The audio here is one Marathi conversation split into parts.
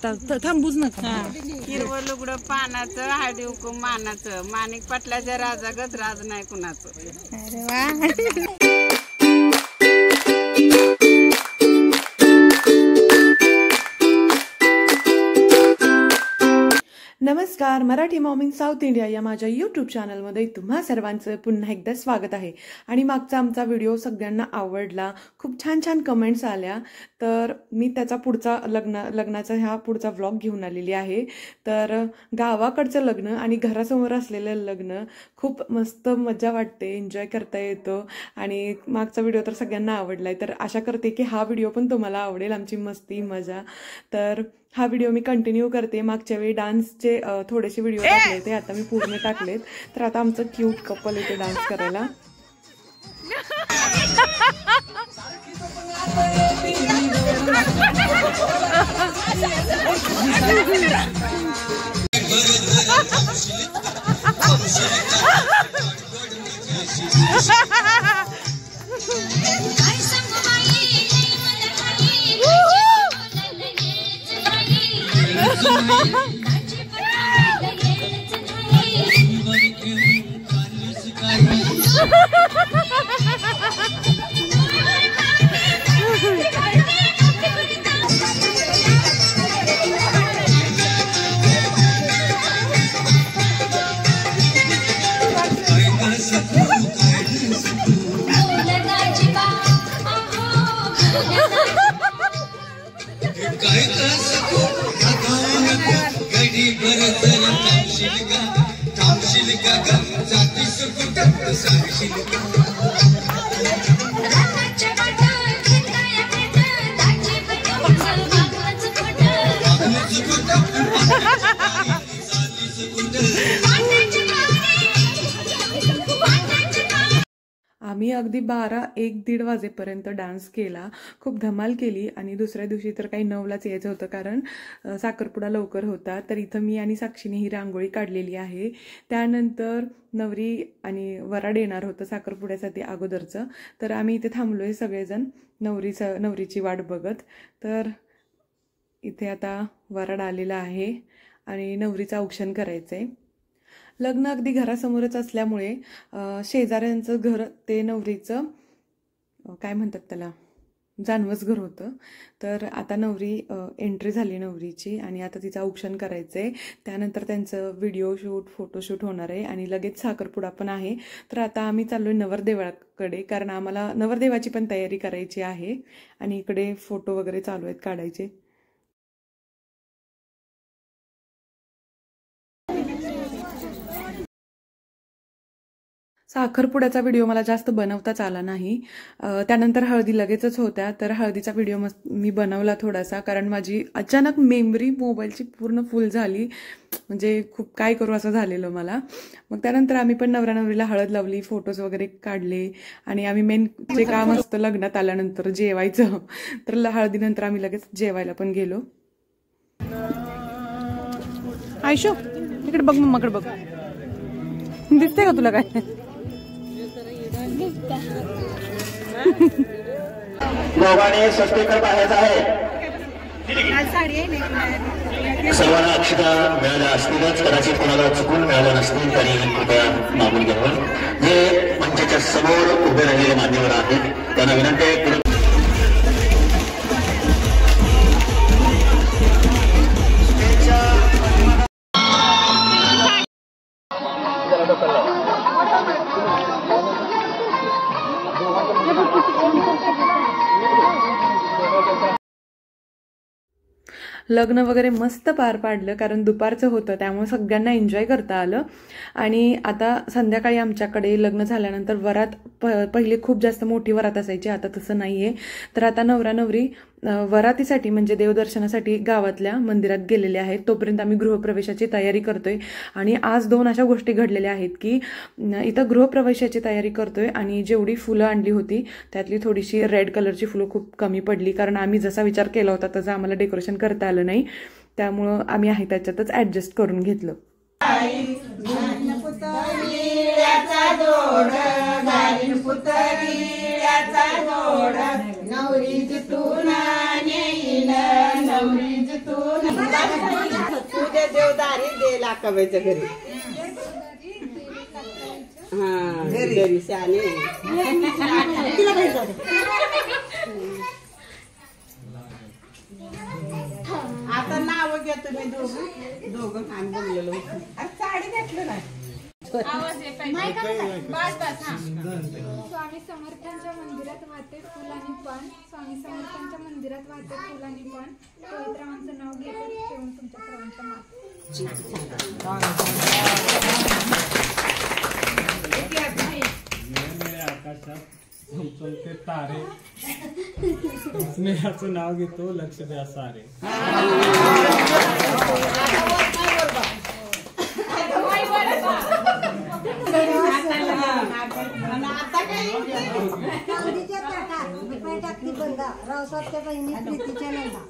आता थांबूच नका. हिरवं लुगडं पानाचं हळदी कुंकू मानाचं माणिक पाटलाच्या राजागत राज नाही कुणाचं. अरे वा. नमस्कार, मराठी मॉर्निंग साऊथ इंडिया या माझ्या यूट्यूब चॅनलमध्ये तुम्हा सर्वांचं पुन्हा एकदा स्वागत आहे. आणि मागचा आमचा व्हिडिओ सगळ्यांना आवडला, खूप छान छान कमेंट्स आल्या, तर मी त्याचा पुढचा लग्नाचा ह्या पुढचा व्लॉग घेऊन आलेली आहे. तर गावाकडचं लग्न आणि घरासमोर असलेलं लग्न खूप मस्त मजा वाटते, एन्जॉय करता येतो. आणि मागचा व्हिडिओ तर सगळ्यांना आवडला आहे, तर आशा करते की हा व्हिडिओ पण तुम्हाला आवडेल, आमची मस्ती मजा. तर हा व्हिडिओ मी कंटिन्यू करते. मागच्या वेळी डान्सचे थोडेसे व्हिडिओ टाकले होते, आता मी पूर्ण टाकलेत. तर आता आमचं क्यूट कपल येते डान्स करायला. आम्ही अगदी 12-1-1:30 वाजेपर्यंत डान्स केला, खूप धमाल केली. आणि दुसऱ्या दिवशी तर काही 9लाच यायचं होतं, कारण साखरपुडा लवकर होता. तर इथं मी आणि साक्षीने ही रांगोळी काढलेली आहे. त्यानंतर नवरी आणि वराड येणार होतं साखरपुड्यासाठी अगोदरचं, तर आम्ही इथे थांबलोय सगळेजण नवरीची वाट बघत. तर इथे आता वराड आलेला आहे आणि नवरीचं औक्षण करायचं आहे. लग्न अगदी घरासमोरच असल्यामुळे शेजाऱ्यांचं घर ते नवरीचं काय म्हणतात त्याला, जानवस घर होतं. तर आता नवरी एंट्री झाली नवरीची आणि आता तिचं औक्षण करायचं आहे. त्यानंतर त्यांचं व्हिडिओ शूट फोटोशूट होणार आहे आणि लगेच साखरपुडा पण आहे. तर आता आम्ही चाललोय नवरदेवाकडे, कारण आम्हाला नवरदेवाची पण तयारी करायची आहे आणि इकडे फोटो वगैरे चालू आहेत काढायचे. साखरपुड्याचा व्हिडिओ मला जास्त बनवताच आला नाही. त्यानंतर हळदी लगेचच होत्या, तर हळदीचा व्हिडिओ मी बनवला थोडासा, कारण माझी अचानक मेमरी मोबाईलची पूर्ण फुल झाली, म्हणजे खूप काय करू असं झालेलं मला. मग त्यानंतर आम्ही पण नवरा नवरीला हळद लावली, फोटोज वगैरे काढले आणि आम्ही मेन जे काम असतं लग्नात आल्यानंतर जेवायचं, तर हळदीनंतर आम्ही लगेच जेवायला पण गेलो. आयशो इकडे बघ, मम्माकडे बघ, दिसते का तुला काय? दोघांनी सस्तेकर पाहायचं आहे. सर्वांना अक्षता मिळाल्या असतीलच, कदाचित कोणाला चुकून मिळाल्या नसतील तरी कृपया मागून घ्यावं. जे मंचाच्या समोर उभे राहिलेले मान्यवर आहेत त्यांना विनंती आहे. लग्न वगैरे मस्त पार पाडलं, कारण दुपारचं होतं त्यामुळे सगळ्यांना एन्जॉय करता आलं. आणि आता संध्याकाळी आमच्याकडे लग्न झाल्यानंतर वरात पहिले खूप जास्त मोठी वरात असायची, आता तसं नाही आहे. तर आता नवरा नवरी वरातीसाठी म्हणजे देवदर्शनासाठी गावातल्या मंदिरात गेलेले आहेत. तोपर्यंत आम्ही गृहप्रवेशाची तयारी करतोय. आणि आज 2 अशा गोष्टी घडलेल्या आहेत की इथं गृहप्रवेशाची तयारी करतोय आणि जेवढी फुलं आणली होती त्यातली थोडीशी रेड कलरची फुलं खूप कमी पडली, कारण आम्ही जसा विचार केला होता तसं आम्हाला डेकोरेशन करता आलं नाही. त्यामुळं आम्ही आहे त्याच्यातच ॲडजस्ट करून घेतलं. नवरी जितून नेईल नवरी जितून काकाबाईच्या घरी हा घरी शाने आता नाव घ्या तुम्ही दोघं आम्ही बोललेलो साडी घेतलं नाही स्वामी समर्थांच्या मंदिरात वाहते फुल आणि पान. स्वामी समर्थांच्या मंदिरात वाहते फुल आणि पान. पवित्रांचं नाव घेते ठेवून तुमच्या सर्वांचा मान. आकाशात चमचमते तारे स्नेहाचं नाव घेतो लक्ष द्या सारे. रावसाहेबच्या बहिणी प्रीतीच्या नंदा.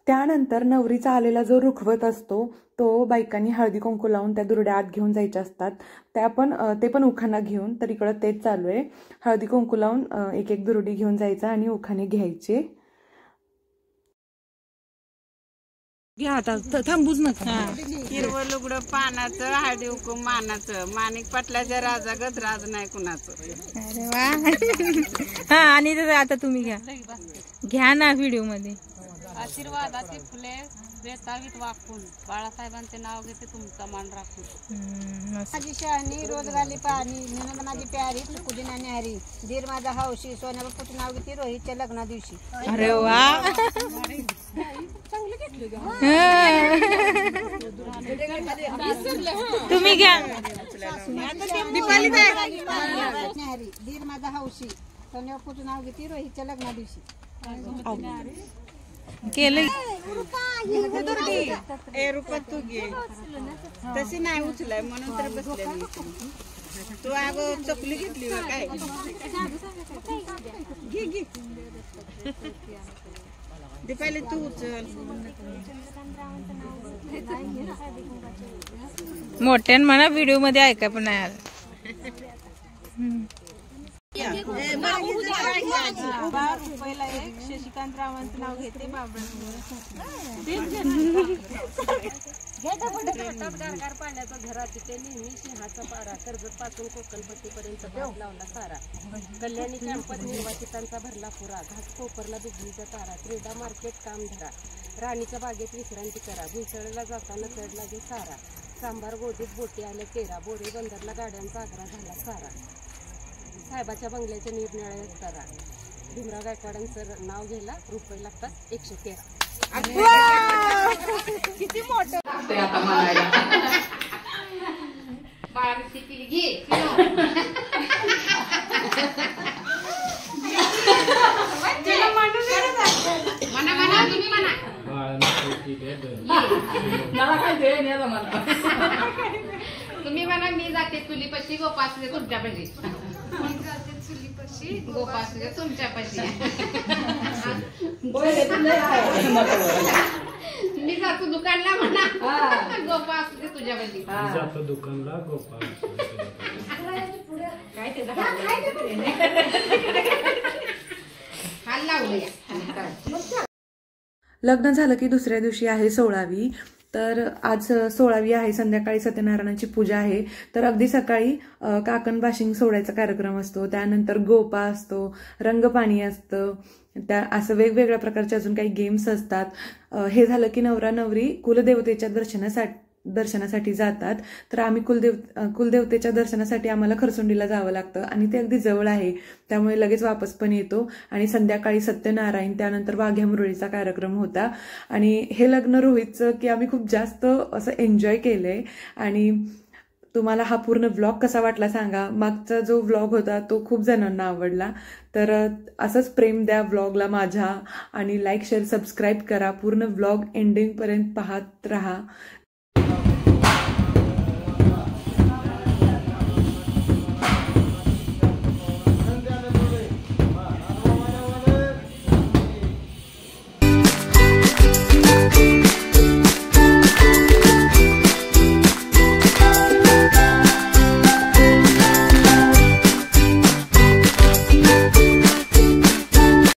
त्यानंतर नवरीचा आलेला जो रुखवत असतो तो बायकांनी हळदी कुंकू लावून त्या दुर्ड्या आत घेऊन जायच्या असतात. ते पण उखाणा घेऊन, तर इकडं तेच चालू आहे. हळदी कुंकू लावून एक एक दुर्डी घेऊन जायचा आणि उखाणे घ्यायचे. घ्या आता थांबूच नका. हिरवं लुगडं पानाचं हळदी कुंकू मानाचं माणिक पाटलाच्या राजागत राज नाही कुणाचं. अरे वा. हा आणि आता तुम्ही घ्या ना व्हिडिओ मध्ये. आशीर्वादाची फुले बेतावीत वाकून बाळासाहेबांचे नाव घेते तुमचा मान राखून. माझी शहाणी रोज घाली पाणी ननंद माझी प्यारी चुकुदी नानी हरी धीर माझा हौशी सोन्या बापूचं नाव घेते रोहितच्या लग्ना दिवशी. अरे वा. तुम्ही घ्या. धीर माझा हौशी सोन्या बापूचं नाव घेते रोहितच्या लग्ना दिवशी. केलं ए रुपा तू घे. तशी नाही उचलाय म्हणून तर बसले मी. तू अगं चकली घेतली का काय. घे घे दीपाली तू उचल. मोठ्यान म्हणा व्हिडिओ मध्ये ऐका पण नाही आलं. रुपयाला एक शशिकांत रावांचं नाव घेते गारगार पाण्याचा झरा तिथे नेहमी सिंहाचा पारा कर्जत पासून कोकणपट्टीपर्यंत घाट लावला सारा. कल्याणी कॅम्पस निर्वाचितांचा भरला पुरा घाट कोपरला बिजलीचा तारा. क्रीडा मार्केट काम धरा राणीच्या बागेत विश्रांती करा. घुसळला जाताना चढ लागे सारा. सांबार गोदीत बोटी आल्या तेरा. बोरी बंदरला गाड्यांचा आग्रा झाला सारा. साहेबाच्या बंगल्याच्या निरनिराळ्या करा. भीमराव गायकवाडांचं नाव घ्यायला रुपये लागतात 113. किती मोठं तुम्ही म्हणा मी जाते चुलीपाशी गोपासले तुमच्यापाशी. गोपासले तुमच्यापाशी. मी जातो दुकानला म्हणा गोपासले तुझ्यापाशी. जातो दुकानला गोपाल. हाल लावलं. लग्न झालं की दुसऱ्या दिवशी आहे 16वी. तर आज 16वी आहे. संध्याकाळी सत्यनारायणाची पूजा आहे. तर अगदी सकाळी काकण बाशिंग सोडायचा कार्यक्रम असतो. त्यानंतर गोपा असतो, रंगपाणी असतं, असं वेगवेगळ्या प्रकारचे अजून काही गेम्स असतात. हे झालं की नवरा नवरी कुलदेवतेच्या दर्शनासाठी दर्शनासाठी जातात. तर आम्ही कुलदेवतेच्या दर्शनासाठी आम्हाला खरसुंडीला जावं लागतं आणि ते अगदी जवळ आहे, त्यामुळे लगेच वापस पण येतो. आणि संध्याकाळी सत्यनारायण, त्यानंतर वाघ्या मुरळीचा कार्यक्रम होता. आणि हे लग्न रोहितचं की आम्ही खूप जास्त असं एन्जॉय केलंय. आणि तुम्हाला हा पूर्ण व्लॉग कसा वाटला सांगा. मागचा जो व्लॉग होता तो खूप जणांना आवडला. तर असंच प्रेम द्या व्लॉगला माझ्या, आणि लाईक शेअर सबस्क्राईब करा. पूर्ण व्लॉग एंडिंगपर्यंत पाहत राहा.